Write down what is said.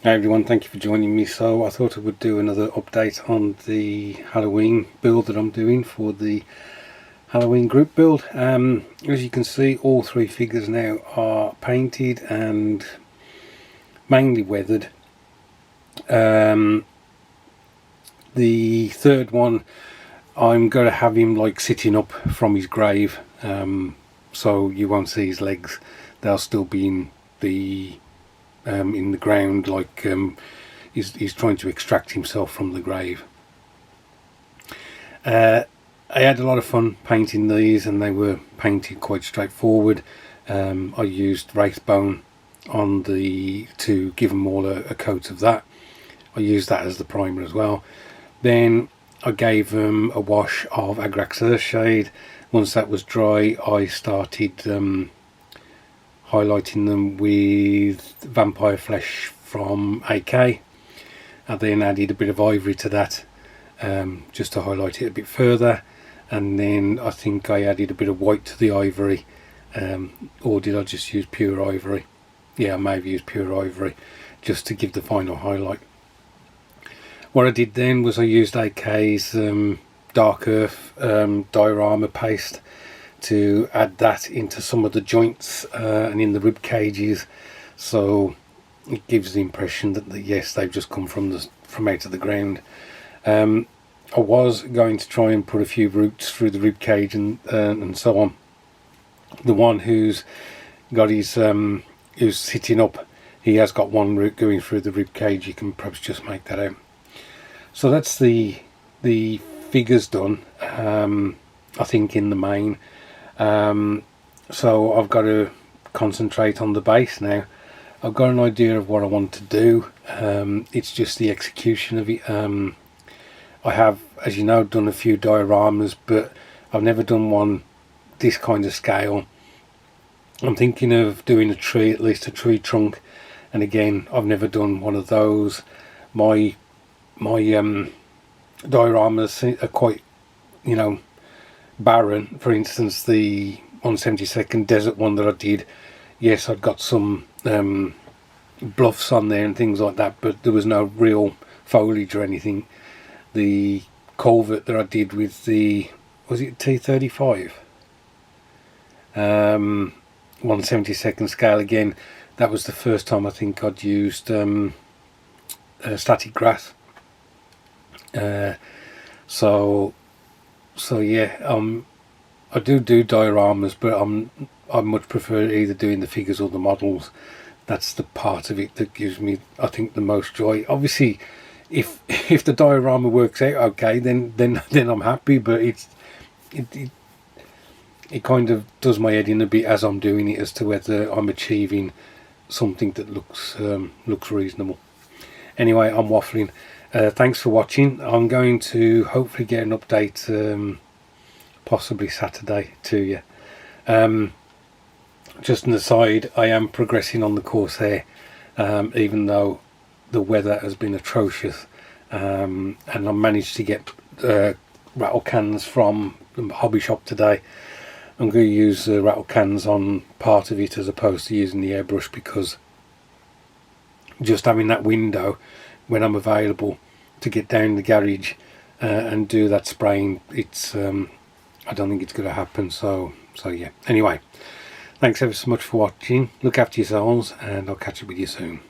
Hey everyone, thank you for joining me. So I thought I would do another update on the Halloween build that I'm doing for the Halloween group build. As you can see, all three figures now are painted and mainly weathered. The third one, I'm going to have him like sitting up from his grave, so you won't see his legs. They'll still be in the ground, like he's trying to extract himself from the grave. I had a lot of fun painting these, and they were painted quite straightforward. I used Wraithbone on to give them all a coat of that. I used that as the primer as well. Then I gave them a wash of Agrax Earthshade. Once that was dry, I started highlighting them with Vampire Flesh from AK. I then added a bit of ivory to that, just to highlight it a bit further, and then I think I added a bit of white to the ivory, or did I just use pure ivory? Yeah, I may have used pure ivory just to give the final highlight. What I did then was I used AK's Dark Earth diorama paste to add that into some of the joints and in the rib cages, so it gives the impression that yes, they've just come from out of the ground. I was going to try and put a few roots through the rib cage and so on. The one who's got his who's sitting up, he has got one root going through the rib cage. You can perhaps just make that out. So that's the figures done, I think, in the main. So I've got to concentrate on the base now. I've got an idea of what I want to do. It's just the execution of it. I have, as you know, done a few dioramas, but I've never done one this kind of scale. I'm thinking of doing a tree, at least a tree trunk, and again, I've never done one of those. My dioramas are quite, barren. For instance, the 1/72 desert one that I did, yes, I'd got some bluffs on there and things like that, but there was no real foliage or anything. The culvert that I did with the, was it T35? 1/72 scale again, that was the first time I think I'd used static grass. So yeah, I do dioramas, but I much prefer either doing the figures or the models. That's the part of it that gives me, I think, the most joy. Obviously, if the diorama works out okay, then I'm happy. But it kind of does my head in a bit as I'm doing it, as to whether I'm achieving something that looks reasonable. Anyway, I'm waffling. Thanks for watching. I'm going to hopefully get an update, possibly Saturday, to you. Just an aside, I am progressing on the Corsair, even though the weather has been atrocious, and I managed to get rattle cans from the hobby shop today. I'm going to use rattle cans on part of it as opposed to using the airbrush, because just having that window when I'm available to get down the garage and do that spraying, it's I don't think it's going to happen. So yeah. Anyway, thanks ever so much for watching. Look after yourselves, and I'll catch up with you soon.